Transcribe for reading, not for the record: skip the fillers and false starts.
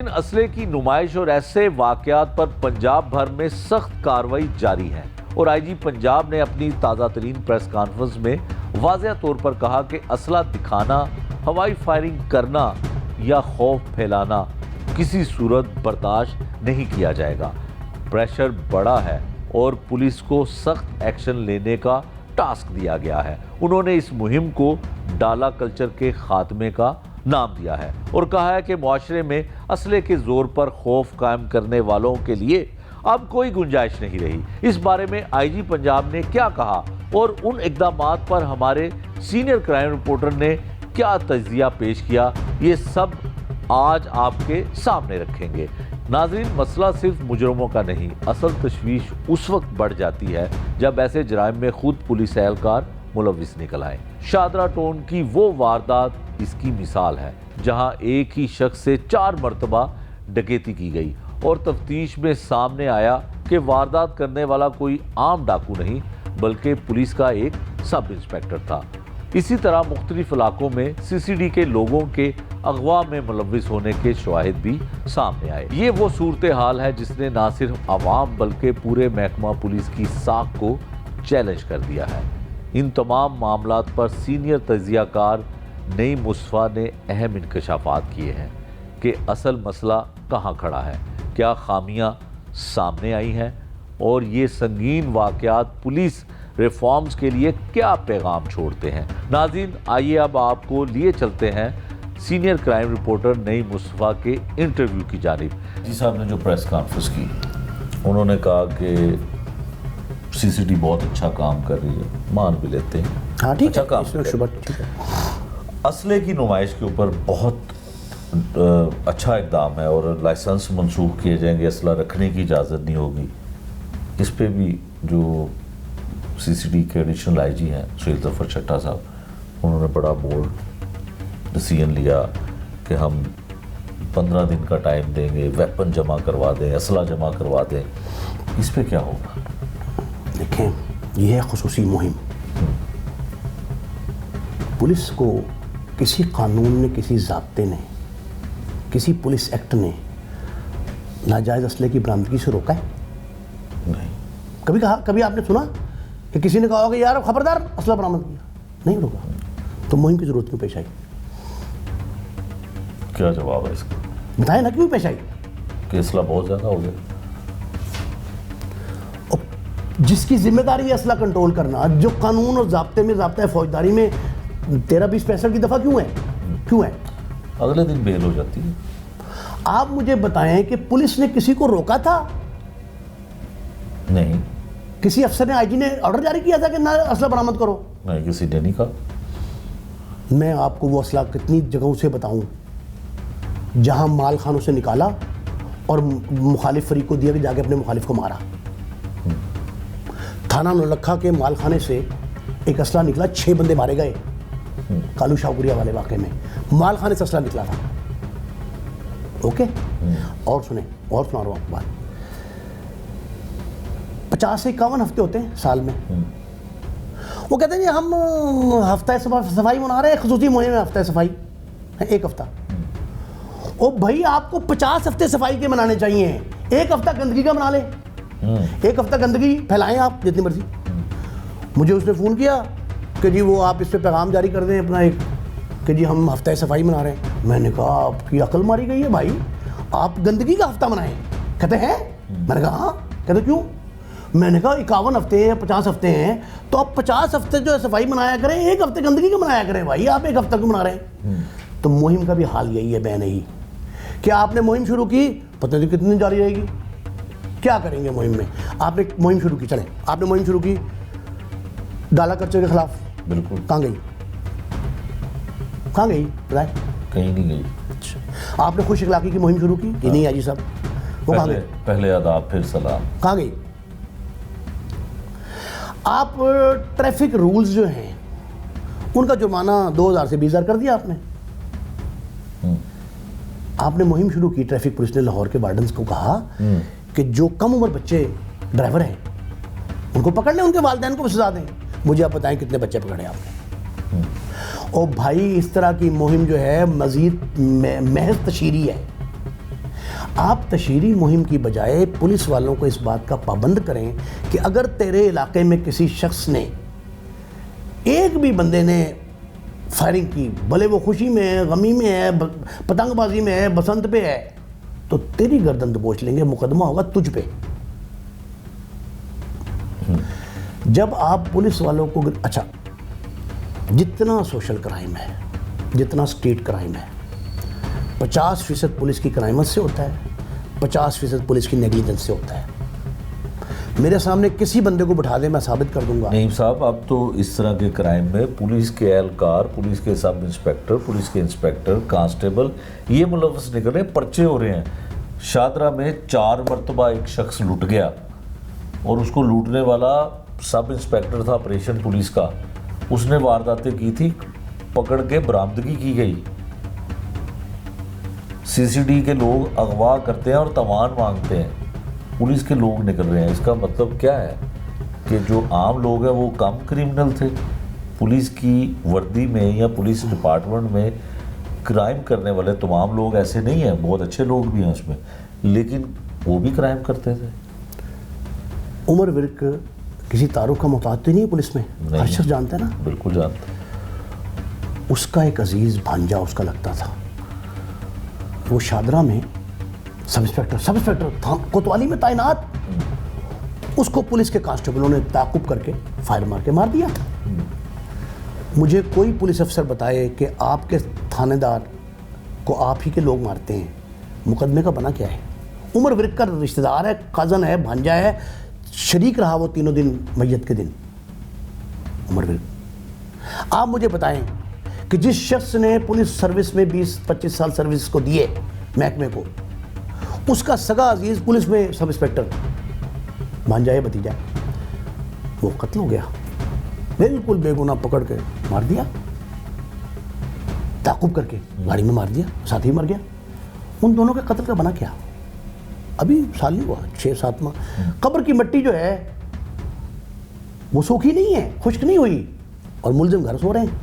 असले की नुमाइश और ऐसे वाकयात पर पंजाब भर में सख्त कार्रवाई जारी है और आईजी पंजाब ने अपनी ताज़ा तरीन प्रेस कॉन्फ्रेंस में वाज़ेह तौर पर कहा कि असला दिखाना, हवाई फायरिंग करना या खौफ फैलाना किसी सूरत बर्दाश्त नहीं किया जाएगा। प्रेशर बड़ा है और पुलिस को सख्त एक्शन लेने का टास्क दिया गया है। उन्होंने इस मुहिम को डाला कल्चर के खात्मे का नाम दिया है और कहा है कि मुआशरे में असले के जोर पर खौफ कायम करने वालों के लिए अब कोई गुंजाइश नहीं रही। इस बारे में आईजी पंजाब ने क्या कहा और उन इक़दामात पर हमारे सीनियर क्राइम रिपोर्टर ने क्या तज्जिया पेश किया, ये सब आज आपके सामने रखेंगे। नाज़रीन, मसला सिर्फ मुजरमों का नहीं, असल तशवीश उस वक्त बढ़ जाती है जब ऐसे जराइम में खुद पुलिस एहलकार मुलविस निकल आए। शादरा टाउन की वो वारदात इसकी मिसाल है जहां एक ही शख्स से 4 मरतबा डकैती की गई और तफ्तीश में सामने आया कि वारदात करने वाला कोई आम डाकू नहीं बल्कि पुलिस का एक सब इंस्पेक्टर था। इसी तरह मुख्तलिफ इलाकों में सीसीडी के लोगों के अगवा में मुलविस होने के शवाहिद भी सामने आए। ये वो सूरत हाल है जिसने न सिर्फ आवाम बल्कि पूरे महकमा पुलिस की साख को चैलेंज कर दिया है। इन तमाम मामलात पर सीनियर तज्जियाकार नईम मुस्तफ़ा ने अहम इंकशाफात किए हैं कि असल मसला कहाँ खड़ा है, क्या खामियां सामने आई हैं और ये संगीन वाक़यात पुलिस रिफॉर्म्स के लिए क्या पैगाम छोड़ते हैं। नाज़रीन, आइए अब आपको लिए चलते हैं senior crime reporter Naeem Mustafa के इंटरव्यू की जानिब। जी साहब ने जो प्रेस कॉन्फ्रेंस की, उन्होंने कहा कि सीसीडी बहुत अच्छा काम कर रही है, मान भी लेते हैं, हाँ ठीक अच्छा है, काम इसमें शुबत ठीक है। असले की नुमाइश के ऊपर बहुत अच्छा इक़दाम है और लाइसेंस मंसूख किए जाएंगे, असला रखने की इजाज़त नहीं होगी। इस पे भी जो सीसीडी के एडिशनल आईजी हैं सैयद ज़फ़र चट्टा साहब, उन्होंने बड़ा बोल्ड डिसीजन लिया कि हम 15 दिन का टाइम देंगे, वेपन जमा करवा दें, असला जमा करवा दें। इस पे क्या होगा? देखें, यह है खुसूसी मुहिम। पुलिस को किसी कानून ने, किसी ज़ाब्ते ने, किसी पुलिस एक्ट ने नाजायज़ असले की बरामदगी से रोका है? नहीं। कभी आपने सुना कि किसी ने कहा होगा यार खबरदार असला बरामद किया? नहीं रोका। तो मुहिम की ज़रूरत क्यों पेश आई? क्या जवाब है इसका? बताएं ना, क्यों पेश आई? कि असला बहुत ज़्यादा हो गया। जिसकी जिम्मेदारी है असला कंट्रोल करना, जो कानून और ज़ाब्ते में, ज़ाब्ता फौजदारी में 13, 20, 65 की दफ़ा क्यों है? अगले दिन बेल हो जाती है। आप मुझे बताएं कि पुलिस ने किसी को रोका था? नहीं। किसी अफसर ने, आईजी ने ऑर्डर जारी किया था कि ना असला बरामद करो? नहीं, किसी ने नहीं कहा। मैं आपको वो असला कितनी जगहों से बताऊं जहां माल खानों से निकाला और मुखालिफ फरीक को दिया कि जाके अपने मुखालिफ को मारा। थाना नौलखा के माल खाने से एक असला निकला, 6 बंदे मारे गए कालू शाहपुरिया वाले वाक़े में। माल खाने से असला निकला था। ओके, और सुना रहा हूँ आपको बात। 50 से 51 हफ्ते होते हैं साल में। वो कहते हैं हम हफ्ता सफाई मना रहे हैं, खुसूसी मुहिम में हफ्ता सफाई है, 1 हफ्ता। ओ भाई, आपको 50 हफ्ते सफाई के मनाने चाहिए, 1 हफ्ता गंदगी का मना ले। 1 हफ्ता गंदगी फैलाएं आप जितनी मर्जी। मुझे उसने फ़ोन किया कि जी वो आप इस पे पैगाम जारी कर दें अपना एक, कि जी हम हफ्ता सफाई मना रहे हैं। मैंने कहा आपकी अकल मारी गई है भाई, आप गंदगी का हफ्ता मनाएं? कहते हैं। मैंने कहा हाँ। कहते क्यों? मैंने कहा 51 हफ्ते हैं, 50 हफ्ते हैं, तो आप 50 हफ्ते जो है सफाई मनाया करें, 1 हफ्ते गंदगी का मनाया करें भाई। आप 1 हफ्ता क्यों मना रहे हैं? तो मुहिम का भी हाल यही है, बैन ही। क्या आपने मुहिम शुरू की, पता नहीं कितनी जारी रहेगी, क्या करेंगे मुहिम में? आपने मुहिम शुरू की, चलें, आपने मुहिम शुरू की डाला कल्चर के खिलाफ। बिल्कुल। कहाँ गई बताए? कहीं नहीं गई। अच्छा, आपने खुश इखलाकी की मुहिम शुरू की कि नहीं आजी साहब? वो कहाँ गई? पहले आदाब फिर सलाम। कहाँ गई? आप ट्रैफिक रूल्स जो हैं उनका जुर्माना 2000 से 20,000 कर दिया आपने। आपने मुहिम शुरू की, ट्रैफिक पुलिस ने लाहौर के वार्डन्स को कहा कि जो कम उम्र बच्चे ड्राइवर हैं उनको पकड़ लें, उनके वालिदैन को सजा दें। मुझे आप बताएं कितने बच्चे पकड़े आपने? और भाई, इस तरह की मुहिम जो है मज़ीद महज तशहीरी है। आप तशहीरी मुहिम की बजाय पुलिस वालों को इस बात का पाबंद करें कि अगर तेरे इलाके में किसी शख्स ने, एक भी बंदे ने फायरिंग की, भले वो खुशी में है, गमी में है, पतंगबाजी में है, बसंत पे है, तो तेरी गर्दन दबोच लेंगे, मुकदमा होगा तुझ पे। जब आप पुलिस वालों को, अच्छा, जितना सोशल क्राइम है, जितना स्ट्रीट क्राइम है, 50% पुलिस की क्राइमत से होता है, 50% पुलिस की नेग्लिजेंस से होता है। मेरे सामने किसी बंदे को बिठा दे, मैं साबित कर दूंगा। नहीं साहब, अब तो इस तरह के क्राइम में पुलिस के एहलकार, पुलिस के सब इंस्पेक्टर, पुलिस के इंस्पेक्टर, कांस्टेबल ये मुलव्वस निकल रहे हैं, पर्चे हो रहे हैं। शादरा में 4 मरतबा एक शख्स लुट गया और उसको लूटने वाला सब इंस्पेक्टर था ऑपरेशन पुलिस का, उसने वारदातें की थी, पकड़ के बरामदगी की गई। सीसीडी के लोग अगवा करते हैं और तवान मांगते हैं, पुलिस के लोग निकल रहे हैं। इसका मतलब क्या है कि जो आम लोग हैं वो कम क्रिमिनल थे, पुलिस की वर्दी में या पुलिस डिपार्टमेंट में क्राइम करने वाले तमाम लोग ऐसे नहीं हैं, बहुत अच्छे लोग भी हैं उसमें, लेकिन वो भी क्राइम करते थे। उमर विर्क किसी तारुफ का मोहताज तो नहीं है पुलिस में, हर शख्स जानता है ना। बिल्कुल जानता। उसका एक अजीज भांजा उसका लगता था, वो शादरा में सब इंस्पेक्टर था, कोतवाली में तैनात, उसको पुलिस के कांस्टेबलों ने ताकुब करके फायर मार के मार दिया। मुझे कोई पुलिस अफसर बताए कि आपके थानेदार को आप ही के लोग मारते हैं, मुकदमे का बना क्या है? उमर विर्क का रिश्तेदार है, कज़न है, भांजा है, शरीक रहा वो तीनों दिन मैयत के दिन। उमर विर्क, आप मुझे बताएं कि जिस शख्स ने पुलिस सर्विस में 20-25 साल सर्विस को दिए महकमे को, उसका सगा अजीज पुलिस में सब इंस्पेक्टर, भांजा है, भतीजा, वो कत्ल हो गया, बिल्कुल बेगुनाह पकड़ के मार दिया, ताकुब करके गाड़ी में मार दिया, साथ ही मर गया। उन दोनों के कत्ल का बना क्या? अभी साल नहीं हुआ, 6-7 माह। कब्र की मिट्टी जो है वो सूखी नहीं है, खुश्क नहीं हुई, और मुलजिम घर सो रहे हैं।